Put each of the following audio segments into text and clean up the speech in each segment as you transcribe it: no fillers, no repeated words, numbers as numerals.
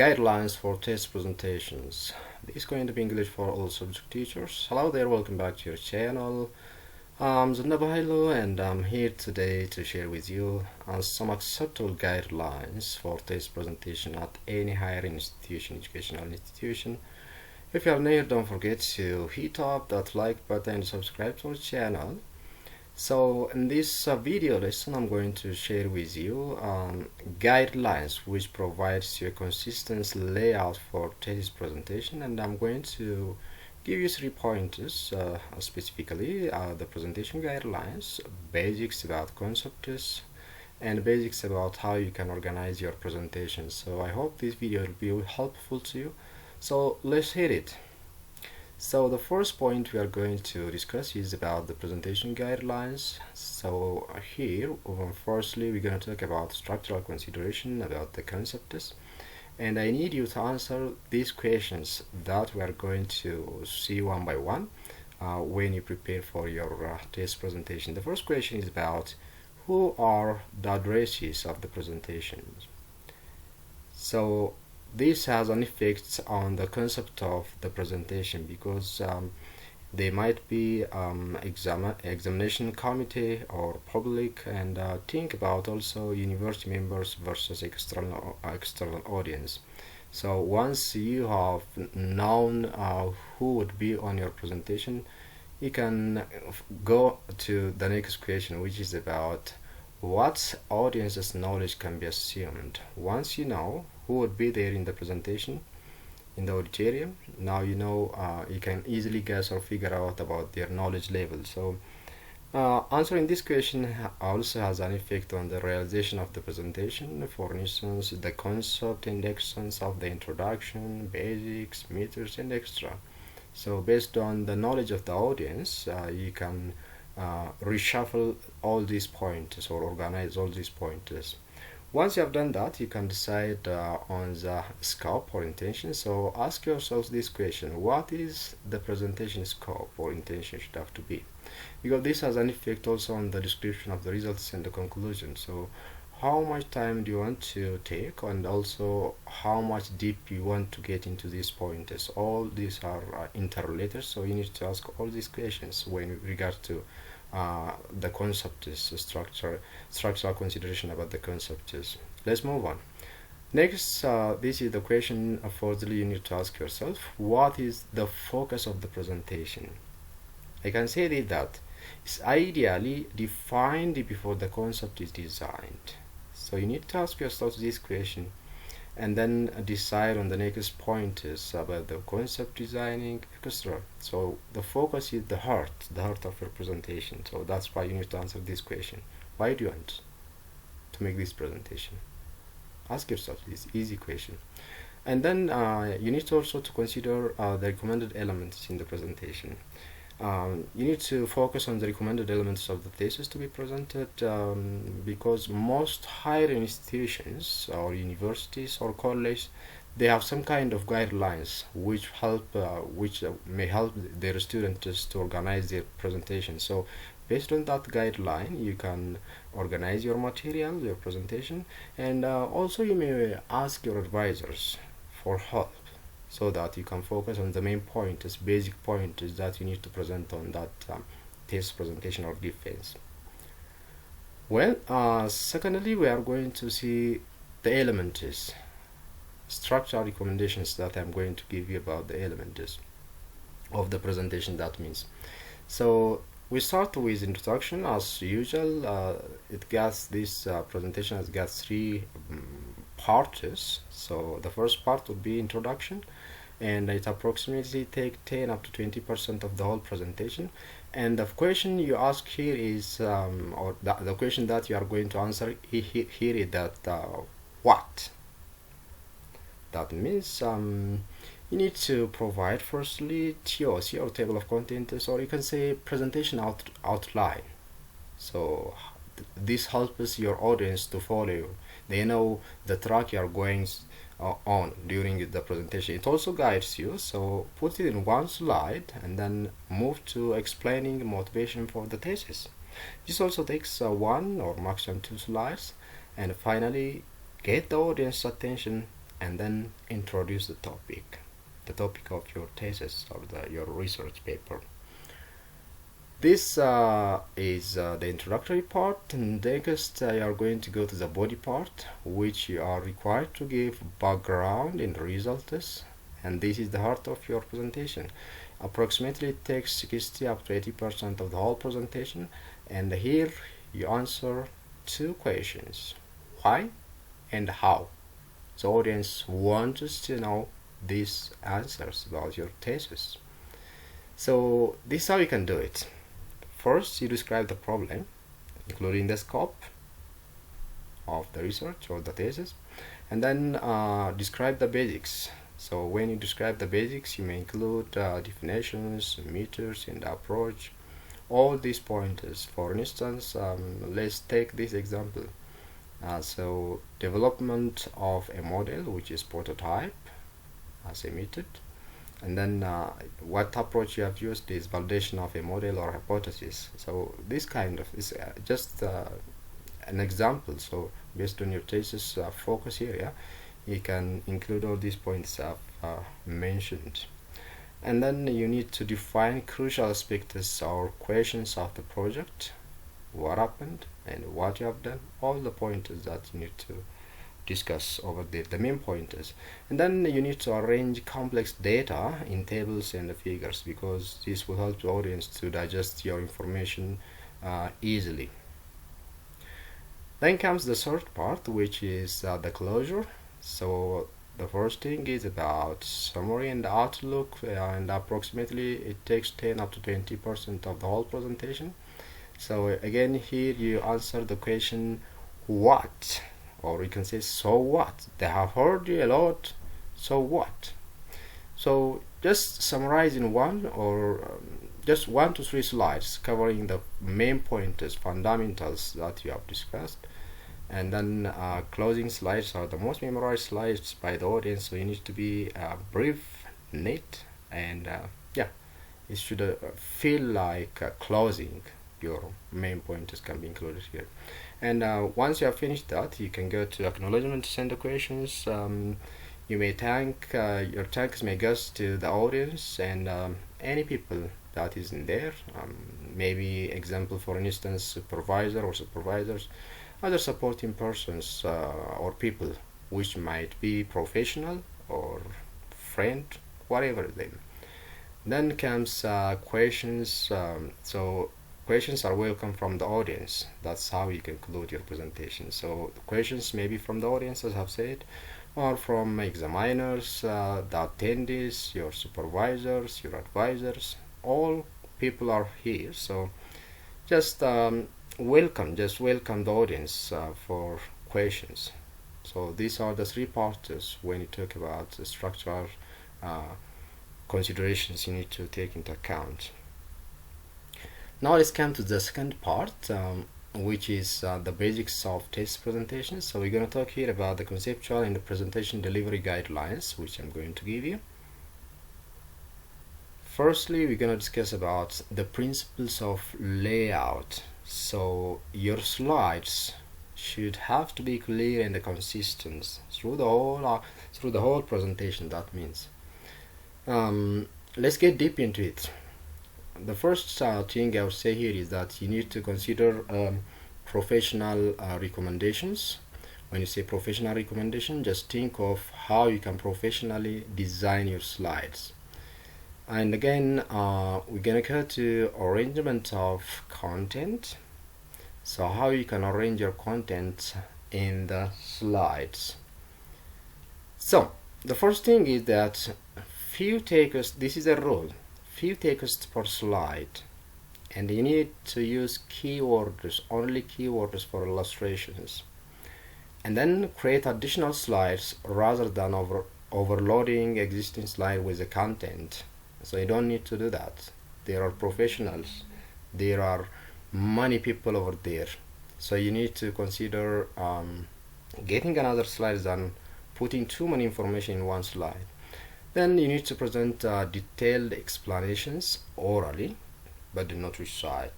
Guidelines for test presentations. This is going to be English for all subject teachers. Hello there, welcome back to your channel. I'm Zenebe Hailu, and I'm here today to share with you some acceptable guidelines for test presentation at any higher institution, educational institution. If you are new, don't forget to hit up that like button and subscribe to our channel. So in this video lesson, I'm going to share with you guidelines which provides you a consistent layout for thesis presentation, and I'm going to give you 3 pointers, specifically the presentation guidelines, basics about concepts, and basics about how you can organize your presentation. So I hope this video will be helpful to you. So let's hit it. So the first point we are going to discuss is about the presentation guidelines. So here, firstly, we're going to talk about structural consideration, about the concepts, and I need you to answer these questions that we are going to see one by one when you prepare for your test presentation. The first question is about who are the addressees of the presentations. So this has an effect on the concept of the presentation, because they might be examination committee or public, and think about also university members versus external audience. So once you have known who would be on your presentation, you can go to the next question, which is about what audience's knowledge can be assumed. Once you know who would be there in the presentation, in the auditorium, now you know you can easily guess or figure out about their knowledge level. So answering this question also has an effect on the realization of the presentation. For instance, the concept and essence of the introduction, basics, methods, and extra. So based on the knowledge of the audience, you can reshuffle all these pointers or organize all these pointers. Once you have done that, you can decide on the scope or intention. So ask yourselves this question: what is the presentation scope or intention should have to be? Because this has an effect also on the description of the results and the conclusion. So how much time do you want to take, and also how much deep you want to get into these pointers? All these are interrelated, so you need to ask all these questions when regard to the concept is structural consideration about the concept is. Let's move on. Next, this is the question. Fourthly, you need to ask yourself, what is the focus of the presentation? I can say that it's ideally defined before the concept is designed. So you need to ask yourself this question, and then decide on the next pointers about the concept designing, etc. So the focus is the heart of your presentation. So that's why you need to answer this question: why do you want to make this presentation? Ask yourself this easy question. And then you need also to consider the recommended elements in the presentation. You need to focus on the recommended elements of the thesis to be presented, because most higher institutions or universities or colleges, they have some kind of guidelines which may help their students to organize their presentation. So based on that guideline, you can organize your material, your presentation, and also you may ask your advisors for help, so that you can focus on the main pointers, basic pointers that you need to present on that test presentation or defense. Well, secondly, we are going to see the elements, structural recommendations that I'm going to give you about the elements of the presentation. That means, so we start with introduction as usual. This presentation has got 3 parts. So the first part would be introduction, and it approximately take 10 up to 20% of the whole presentation. And the question you ask here is, or the question that you are going to answer here is that what? That means you need to provide firstly TOC or table of contents, or you can say presentation outline. So this helps your audience to follow you. They know the track you are going on during the presentation. It also guides you, so put it in one slide and then move to explaining motivation for the thesis. This also takes 1 or maximum 2 slides, and finally get the audience attention and then introduce the topic of your thesis or your research paper. This is the introductory part, and next you are going to go to the body part, which you are required to give background in results, and this is the heart of your presentation. Approximately it takes 60 up to 80% of the whole presentation, and here you answer two questions: why and how. The audience wants to know these answers about your thesis. So this is how you can do it. First, you describe the problem, including the scope of the research or the thesis, and then describe the basics. So when you describe the basics, you may include definitions, methods, and approach, all these pointers. For instance, let's take this example. So development of a model, which is prototype as a method, and then what approach you have used is validation of a model or hypothesis. So this kind of is just an example. So based on your thesis focus area, you can include all these points I've mentioned. And then you need to define crucial aspects or questions of the project, what happened and what you have done, all the pointers that you need to discuss over there, the main pointers. And then you need to arrange complex data in tables and figures, because this will help the audience to digest your information easily. Then comes the third part, which is the closure. So the first thing is about summary and outlook, and approximately it takes 10 up to 20% of the whole presentation. So again, here you answer the question what, or you can say so what. They have heard you a lot, so what? So just summarize in one or just 1 to 3 slides covering the main pointers, fundamentals that you have discussed, and then closing slides are the most memorized slides by the audience. So you need to be brief, neat, and yeah, it should feel like closing. Your main pointers can be included here. And once you have finished that, you can go to acknowledgement to send the questions. You may thank your thanks may go to the audience and any people that is in there. Maybe example, for instance, supervisor or supervisors, other supporting persons or people which might be professional or friend, whatever them. Then comes questions. So questions are welcome from the audience. That's how you conclude your presentation. So the questions may be from the audience, as I've said, or from examiners, the attendees, your supervisors, your advisors. All people are here. So just welcome the audience for questions. So these are the three parts when you talk about the structural considerations you need to take into account. Now let's come to the second part, which is the basics of thesis presentations. So we're going to talk here about the conceptual and the presentation delivery guidelines, which I'm going to give you. Firstly, we're going to discuss about the principles of layout. So your slides should have to be clear and consistent through the whole presentation. That means let's get deep into it. The first thing I would say here is that you need to consider professional recommendations. When you say professional recommendation, just think of how you can professionally design your slides. And again, we're gonna go to arrangement of content. So how you can arrange your content in the slides. So the first thing is that few takers, this is a rule, few takers per slide, and you need to use keywords, only keywords for illustrations, and then create additional slides rather than overloading existing slide with the content. So you don't need to do that. There are professionals, there are many people over there, so you need to consider getting another slide than putting too many information in one slide. Then you need to present detailed explanations orally, but do not recite.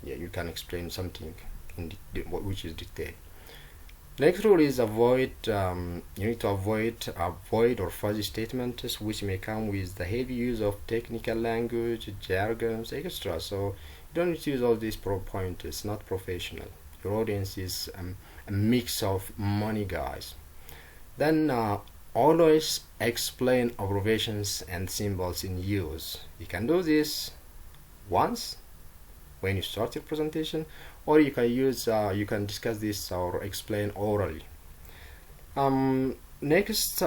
Yeah, you can explain something in which is detailed. The next rule is avoid. You need to avoid or fuzzy statements which may come with the heavy use of technical language, jargons, etc. So you don't need to use all these pointers. Not professional. Your audience is a mix of money guys. Then always explain abbreviations and symbols in use. You can do this once when you start your presentation, or you can discuss this or explain orally. Next,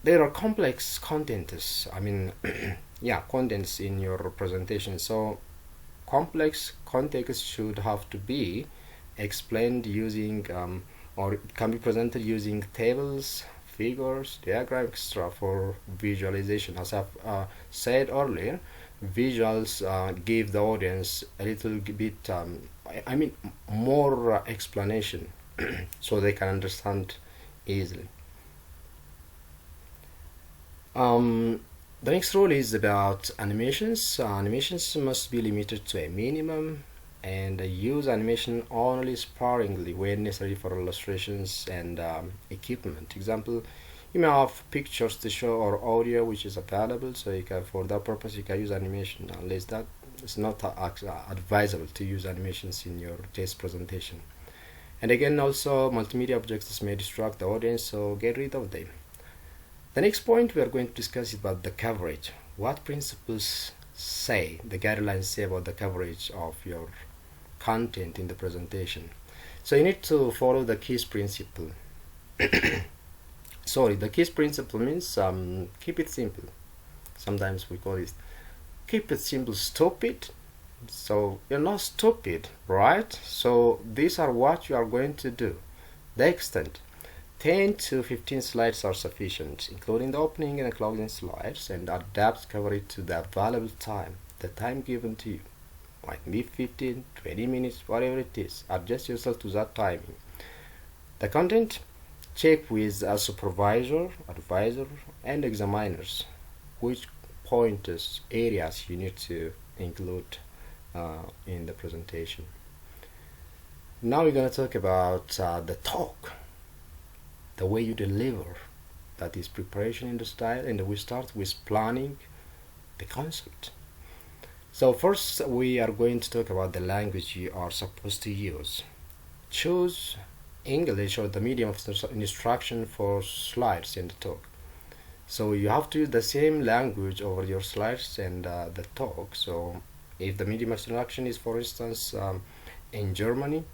there are complex contents. Contents in your presentation. So complex context should have to be explained using or it can be presented using tables, figures, diagrams, etc. for visualization. As I've said earlier, visuals give the audience a little bit more explanation so they can understand easily. The next rule is about animations. Animations must be limited to a minimum and use animation only sparingly when necessary for illustrations and equipment. Example, you may have pictures to show or audio which is available, so you can, for that purpose you can use animation, unless that it's not advisable to use animations in your test presentation. And again, also multimedia objects may distract the audience, so get rid of them. The next point we are going to discuss is about the coverage. What principles say, the guidelines say about the coverage of your content in the presentation. So you need to follow the KISS principle. Sorry, the KISS principle means keep it simple. Sometimes we call it keep it simple stupid. So you're not stupid, right? So these are what you are going to do. The extent, 10 to 15 slides are sufficient, including the opening and the closing slides, and adapt coverage to the available time, the time given to you. Might be 15, 20 minutes, whatever it is. Adjust yourself to that timing. The content, check with a supervisor, advisor, and examiners which pointers, areas you need to include in the presentation. Now we're going to talk about the talk, the way you deliver, that is preparation in the style, and we start with planning the concept. So first we are going to talk about the language you are supposed to use. Choose English or the medium of instruction for slides and the talk. So you have to use the same language over your slides and the talk. So if the medium of instruction is, for instance, in Germany,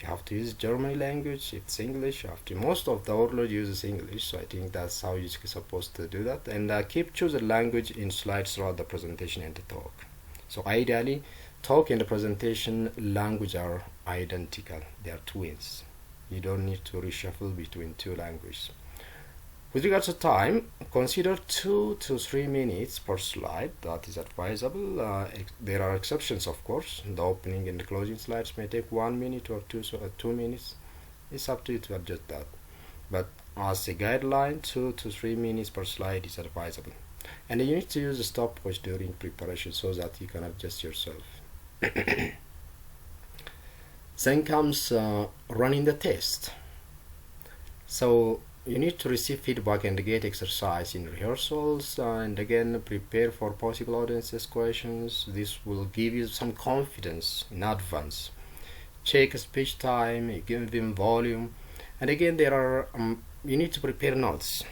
you have to use German language. If it's English, you have to. Most of the world uses English, so I think that's how you're supposed to do that. And keep choosing language in slides throughout the presentation and the talk. So ideally, talk and the presentation language are identical. They are twins. You don't need to reshuffle between two languages. With regards to time, consider 2 to 3 minutes per slide. That is advisable. There are exceptions, of course. The opening and the closing slides may take 1 minute or 2 minutes. It's up to you to adjust that. But as a guideline, 2 to 3 minutes per slide is advisable. And you need to use a stopwatch during preparation so that you can adjust yourself. Then comes running the test. So you need to receive feedback and get exercise in rehearsals, and again prepare for possible audiences questions. This will give you some confidence in advance. Check speech time, give them volume, and again there are you need to prepare notes.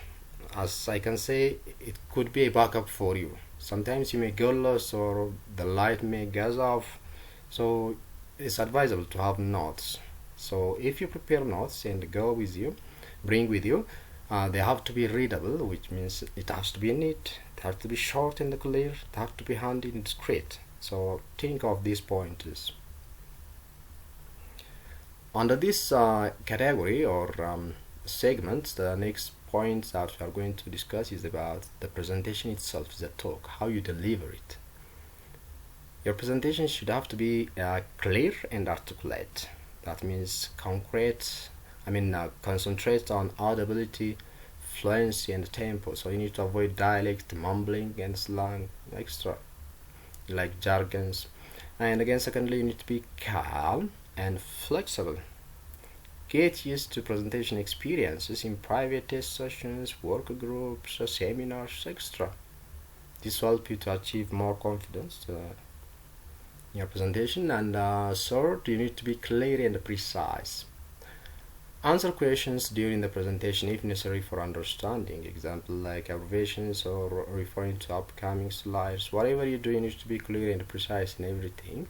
As I can say, it could be a backup for you. Sometimes you may get lost or the light may gas off, so it's advisable to have notes. So if you prepare notes and bring with you, they have to be readable, which means it has to be neat, it has to be short and clear, it has to be handy and discreet. So think of these pointers. Under this category or segment, the next point that we are going to discuss is about the presentation itself, the talk, how you deliver it. Your presentation should have to be clear and articulate. That means concentrate on audibility, fluency, and tempo. So you need to avoid dialect, mumbling, and slang, extra, like jargons. And again, secondly, you need to be calm and flexible. Get used to presentation experiences in private test sessions, work groups, seminars, etc. This will help you to achieve more confidence in your presentation. And third, you need to be clear and precise. Answer questions during the presentation if necessary for understanding. Example like abbreviations or referring to upcoming slides. Whatever you do, you need to be clear and precise in everything.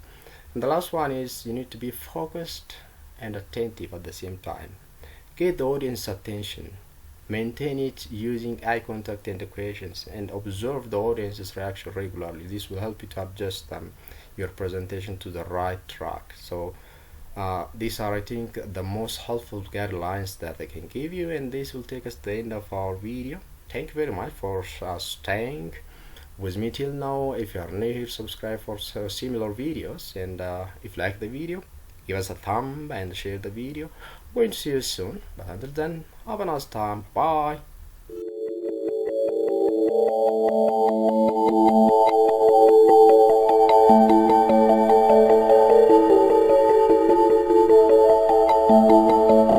And the last one is you need to be focused and attentive at the same time. Get the audience attention. Maintain it using eye contact and questions, and observe the audience's reaction regularly. This will help you to adjust your presentation to the right track. So these are, I think, the most helpful guidelines that I can give you, and this will take us to the end of our video. Thank you very much for staying with me till now. If you are new here, subscribe for similar videos, and if you like the video, give us a thumb and share the video. I'm going to see you soon, but until then, have a nice time. Bye.